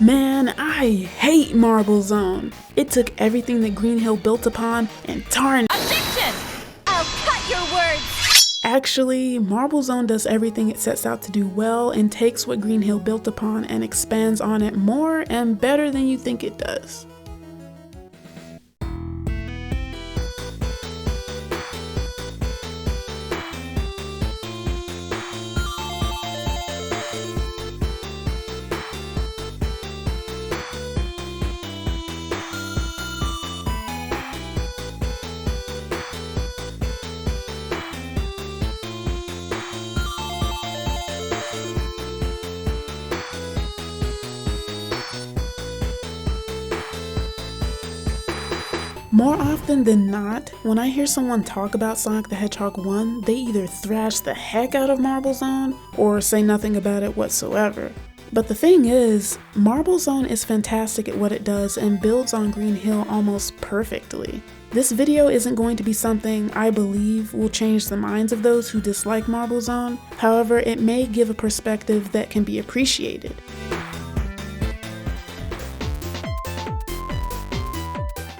Man, I hate Marble Zone. It took everything that Green Hill built upon and tarnished. Objection! I'll cut your words! Actually, Marble Zone does everything it sets out to do well and takes what Green Hill built upon and expands on it more and better than you think it does. More often than not, when I hear someone talk about Sonic the Hedgehog 1, they either thrash the heck out of Marble Zone or say nothing about it whatsoever. But the thing is, Marble Zone is fantastic at what it does and builds on Green Hill almost perfectly. This video isn't going to be something I believe will change the minds of those who dislike Marble Zone, however, it may give a perspective that can be appreciated.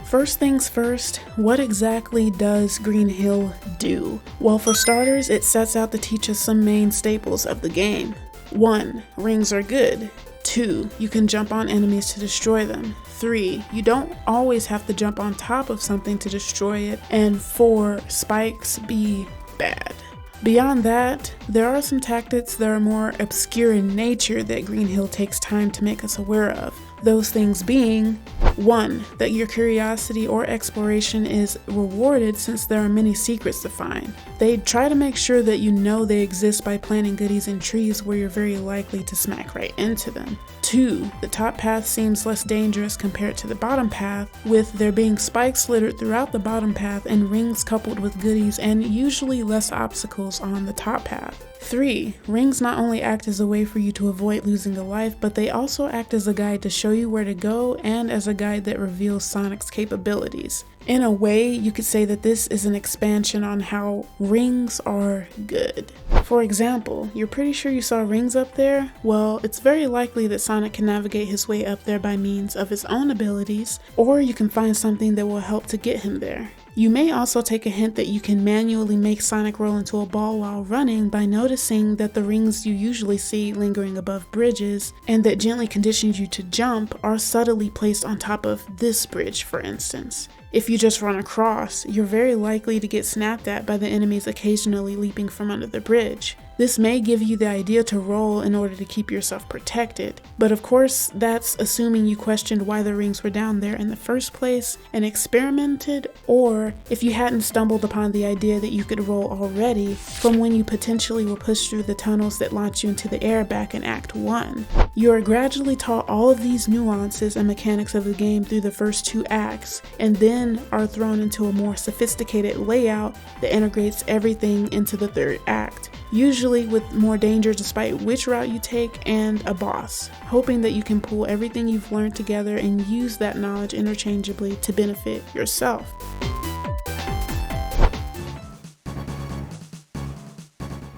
First things first, what exactly does Green Hill do? Well, for starters, it sets out to teach us some main staples of the game. 1. Rings are good. 2. You can jump on enemies to destroy them. 3. You don't always have to jump on top of something to destroy it. And 4. Spikes be bad. Beyond that, there are some tactics that are more obscure in nature that Green Hill takes time to make us aware of. Those things being, 1. That your curiosity or exploration is rewarded since there are many secrets to find. They try to make sure that you know they exist by planting goodies in trees where you're very likely to smack right into them. 2. The top path seems less dangerous compared to the bottom path, with there being spikes littered throughout the bottom path and rings coupled with goodies and usually less obstacles on the top path. 3. Rings not only act as a way for you to avoid losing a life, but they also act as a guide to show you where to go and as a guide that reveals Sonic's capabilities. In a way, you could say that this is an expansion on how rings are good. For example, you're pretty sure you saw rings up there? Well, it's very likely that Sonic can navigate his way up there by means of his own abilities, or you can find something that will help to get him there. You may also take a hint that you can manually make Sonic roll into a ball while running by noticing that the rings you usually see lingering above bridges and that gently condition you to jump are subtly placed on top of this bridge, for instance. If you just run across, you're very likely to get snapped at by the enemies occasionally leaping from under the bridge. This may give you the idea to roll in order to keep yourself protected, but of course that's assuming you questioned why the rings were down there in the first place and experimented, or if you hadn't stumbled upon the idea that you could roll already from when you potentially were pushed through the tunnels that launch you into the air back in Act 1. You are gradually taught all of these nuances and mechanics of the game through the first 2 acts, and then are thrown into a more sophisticated layout that integrates everything into the 3rd act. Usually with more danger despite which route you take and a boss, hoping that you can pull everything you've learned together and use that knowledge interchangeably to benefit yourself.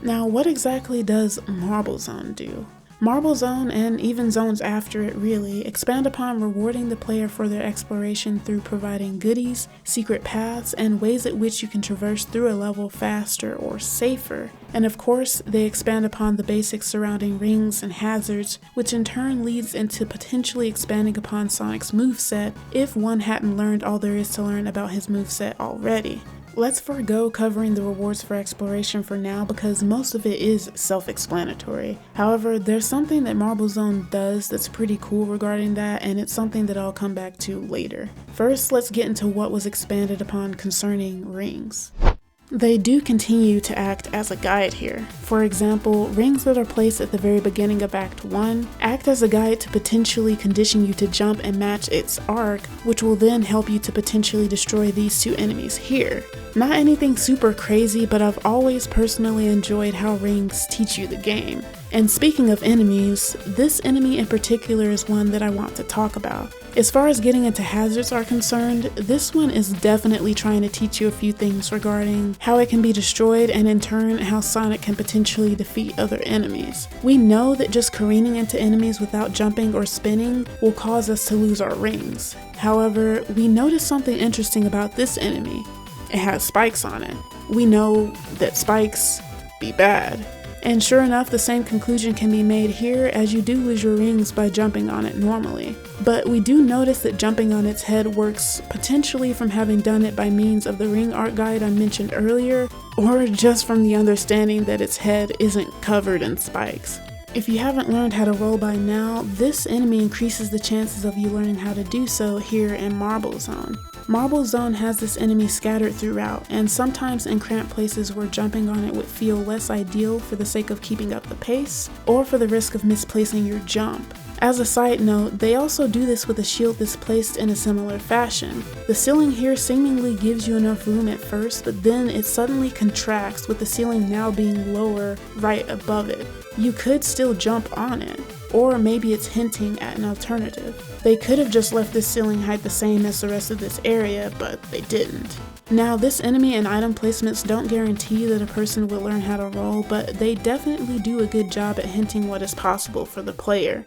Now, what exactly does Marble Zone do? Marble Zone, and even zones after it really, expand upon rewarding the player for their exploration through providing goodies, secret paths, and ways at which you can traverse through a level faster or safer. And of course, they expand upon the basics surrounding rings and hazards, which in turn leads into potentially expanding upon Sonic's moveset if one hadn't learned all there is to learn about his moveset already. Let's forego covering the rewards for exploration for now because most of it is self-explanatory. However, there's something that Marble Zone does that's pretty cool regarding that, and it's something that I'll come back to later. First, let's get into what was expanded upon concerning rings. They do continue to act as a guide here. For example, rings that are placed at the very beginning of Act 1 act as a guide to potentially condition you to jump and match its arc, which will then help you to potentially destroy these 2 enemies here. Not anything super crazy, but I've always personally enjoyed how rings teach you the game. And speaking of enemies, this enemy in particular is one that I want to talk about. As far as getting into hazards are concerned, this one is definitely trying to teach you a few things regarding how it can be destroyed and in turn how Sonic can potentially defeat other enemies. We know that just careening into enemies without jumping or spinning will cause us to lose our rings. However, we noticed something interesting about this enemy. It has spikes on it. We know that spikes be bad. And sure enough, the same conclusion can be made here, as you do lose your rings by jumping on it normally. But we do notice that jumping on its head works potentially from having done it by means of the ring art guide I mentioned earlier, or just from the understanding that its head isn't covered in spikes. If you haven't learned how to roll by now, this enemy increases the chances of you learning how to do so here in Marble Zone. Marble Zone has this enemy scattered throughout, and sometimes in cramped places where jumping on it would feel less ideal for the sake of keeping up the pace, or for the risk of misplacing your jump. As a side note, they also do this with a shield that's placed in a similar fashion. The ceiling here seemingly gives you enough room at first, but then it suddenly contracts with the ceiling now being lower right above it. You could still jump on it, or maybe it's hinting at an alternative. They could have just left this ceiling height the same as the rest of this area, but they didn't. Now, this enemy and item placements don't guarantee that a person will learn how to roll, but they definitely do a good job at hinting what is possible for the player.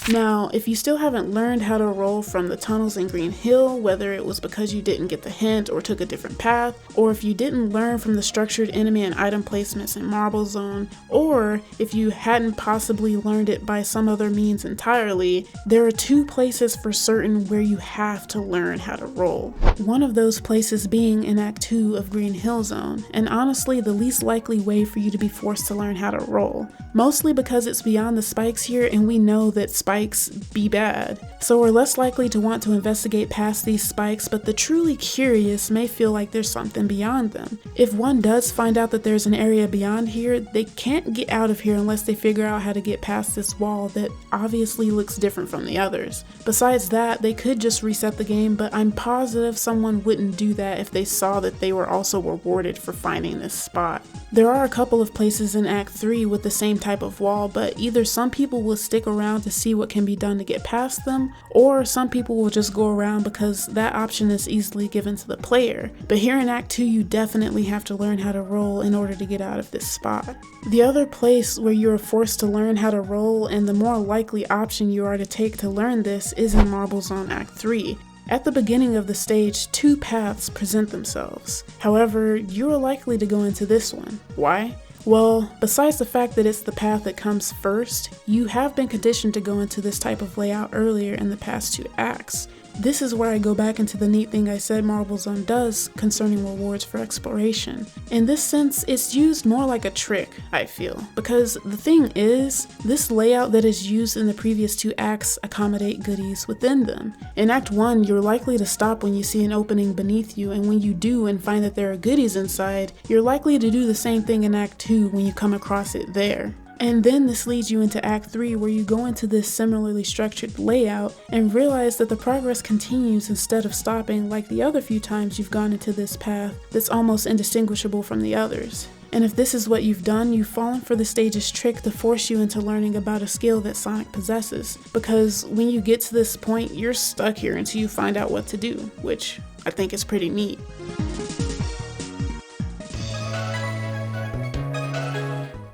Now, if you still haven't learned how to roll from the tunnels in Green Hill, whether it was because you didn't get the hint or took a different path, or if you didn't learn from the structured enemy and item placements in Marble Zone, or if you hadn't possibly learned it by some other means entirely, there are two places for certain where you have to learn how to roll. One of those places being in Act 2 of Green Hill Zone, and honestly the least likely way for you to be forced to learn how to roll. Mostly because it's beyond the spikes here, and we know that spikes be bad. So we're less likely to want to investigate past these spikes, but the truly curious may feel like there's something beyond them. If one does find out that there's an area beyond here, they can't get out of here unless they figure out how to get past this wall that obviously looks different from the others. Besides that, they could just reset the game, but I'm positive someone wouldn't do that if they saw that they were also rewarded for finding this spot. There are a couple of places in Act 3 with the same type of wall, but either some people will stick around to see what can be done to get past them, or some people will just go around because that option is easily given to the player. But here in Act 2, you definitely have to learn how to roll in order to get out of this spot. The other place where you are forced to learn how to roll, and the more likely option you are to take to learn this, is in Marble Zone Act 3. At the beginning of the stage, two paths present themselves. However, you are likely to go into this one. Why? Well, besides the fact that it's the path that comes first, you have been conditioned to go into this type of layout earlier in the past two acts. This is where I go back into the neat thing I said Marble Zone does concerning rewards for exploration. In this sense, it's used more like a trick, I feel, because the thing is, this layout that is used in the previous two acts accommodate goodies within them. In Act 1, you're likely to stop when you see an opening beneath you, and when you do and find that there are goodies inside, you're likely to do the same thing in Act 2 when you come across it there. And then this leads you into Act 3, where you go into this similarly structured layout and realize that the progress continues instead of stopping like the other few times you've gone into this path that's almost indistinguishable from the others. And if this is what you've done, you've fallen for the stage's trick to force you into learning about a skill that Sonic possesses, because when you get to this point, you're stuck here until you find out what to do, which I think is pretty neat.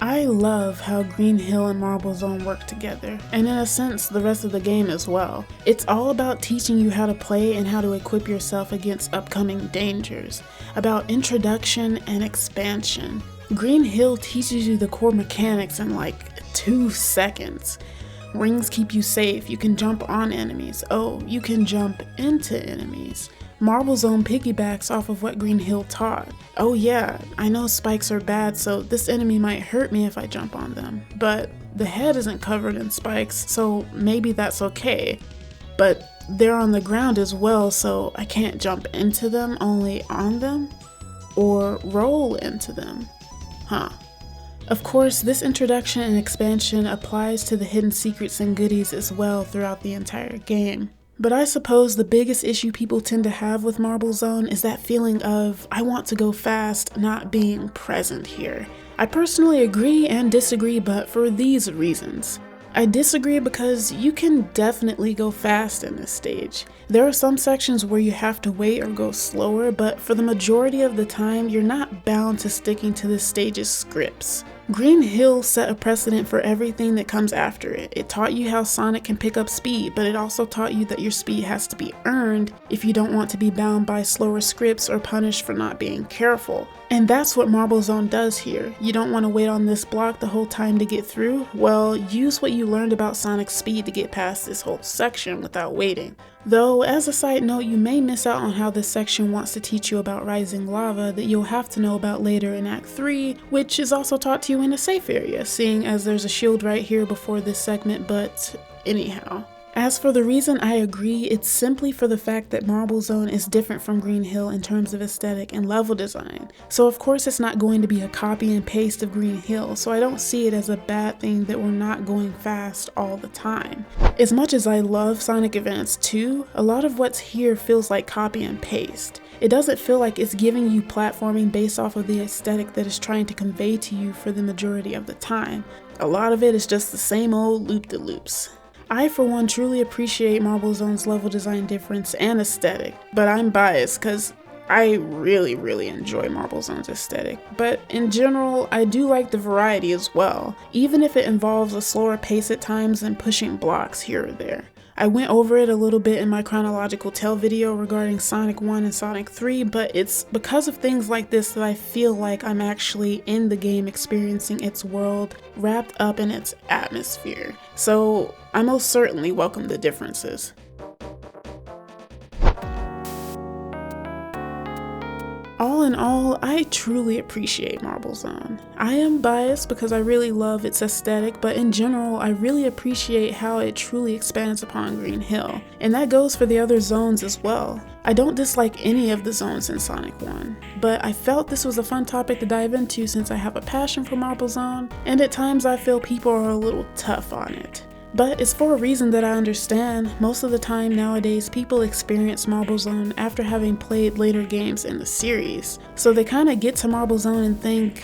I love how Green Hill and Marble Zone work together, and in a sense, the rest of the game as well. It's all about teaching you how to play and how to equip yourself against upcoming dangers, about introduction and expansion. Green Hill teaches you the core mechanics in like 2 seconds. Rings keep you safe, you can jump on enemies, oh, you can jump into enemies. Marble Zone piggybacks off of what Green Hill taught. Oh yeah, I know spikes are bad, so this enemy might hurt me if I jump on them, but the head isn't covered in spikes, so maybe that's okay. But they're on the ground as well, so I can't jump into them, only on them? Or roll into them? Huh. Of course, this introduction and expansion applies to the hidden secrets and goodies as well throughout the entire game. But I suppose the biggest issue people tend to have with Marble Zone is that feeling of, I want to go fast, not being present here. I personally agree and disagree, but for these reasons. I disagree because you can definitely go fast in this stage. There are some sections where you have to wait or go slower, but for the majority of the time, you're not bound to sticking to this stage's scripts. Green Hill set a precedent for everything that comes after it. It taught you how Sonic can pick up speed, but it also taught you that your speed has to be earned if you don't want to be bound by slower scripts or punished for not being careful. And that's what Marble Zone does here. You don't want to wait on this block the whole time to get through? Well, use what you learned about Sonic's speed to get past this whole section without waiting. Though, as a side note, you may miss out on how this section wants to teach you about rising lava that you'll have to know about later in Act 3, which is also taught to you in a safe area, seeing as there's a shield right here before this segment, but anyhow. As for the reason I agree, it's simply for the fact that Marble Zone is different from Green Hill in terms of aesthetic and level design. So of course it's not going to be a copy and paste of Green Hill, so I don't see it as a bad thing that we're not going fast all the time. As much as I love Sonic Advance 2, a lot of what's here feels like copy and paste. It doesn't feel like it's giving you platforming based off of the aesthetic that it's trying to convey to you for the majority of the time. A lot of it is just the same old loop-de-loops. I, for one, truly appreciate Marble Zone's level design difference and aesthetic, but I'm biased because I really enjoy Marble Zone's aesthetic. But in general, I do like the variety as well, even if it involves a slower pace at times and pushing blocks here or there. I went over it a little bit in my chronological tale video regarding Sonic 1 and Sonic 3, but it's because of things like this that I feel like I'm actually in the game experiencing its world, wrapped up in its atmosphere. So I most certainly welcome the differences. All in all, I truly appreciate Marble Zone. I am biased because I really love its aesthetic, but in general, I really appreciate how it truly expands upon Green Hill. And that goes for the other zones as well. I don't dislike any of the zones in Sonic 1, but I felt this was a fun topic to dive into since I have a passion for Marble Zone, and at times I feel people are a little tough on it. But it's for a reason that I understand. Most of the time nowadays, people experience Marble Zone after having played later games in the series. So they kind of get to Marble Zone and think,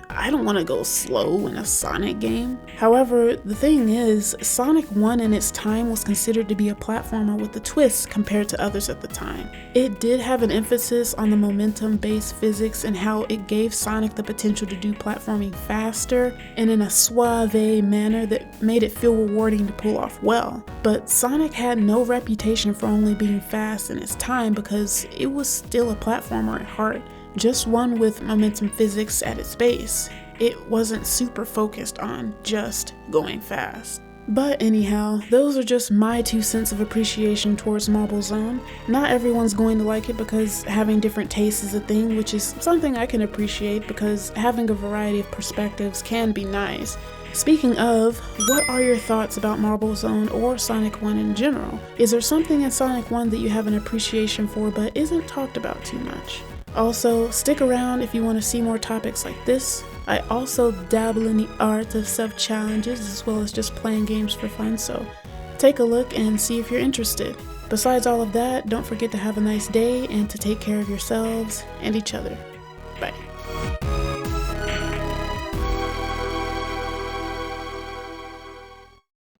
I don't want to go slow in a Sonic game. However, the thing is, Sonic 1 in its time was considered to be a platformer with a twist compared to others at the time. It did have an emphasis on the momentum-based physics and how it gave Sonic the potential to do platforming faster and in a suave manner that made it feel rewarding to pull off well. But Sonic had no reputation for only being fast in its time because it was still a platformer at heart. Just one with momentum physics at its base. It wasn't super focused on just going fast. But anyhow, those are just my 2 cents of appreciation towards Marble Zone. Not everyone's going to like it because having different tastes is a thing, which is something I can appreciate because having a variety of perspectives can be nice. Speaking of, what are your thoughts about Marble Zone or Sonic 1 in general? Is there something in Sonic 1 that you have an appreciation for but isn't talked about too much? Also, stick around if you want to see more topics like this. I also dabble in the art of self-challenges as well as just playing games for fun, so take a look and see if you're interested. Besides all of that, don't forget to have a nice day and to take care of yourselves and each other. Bye.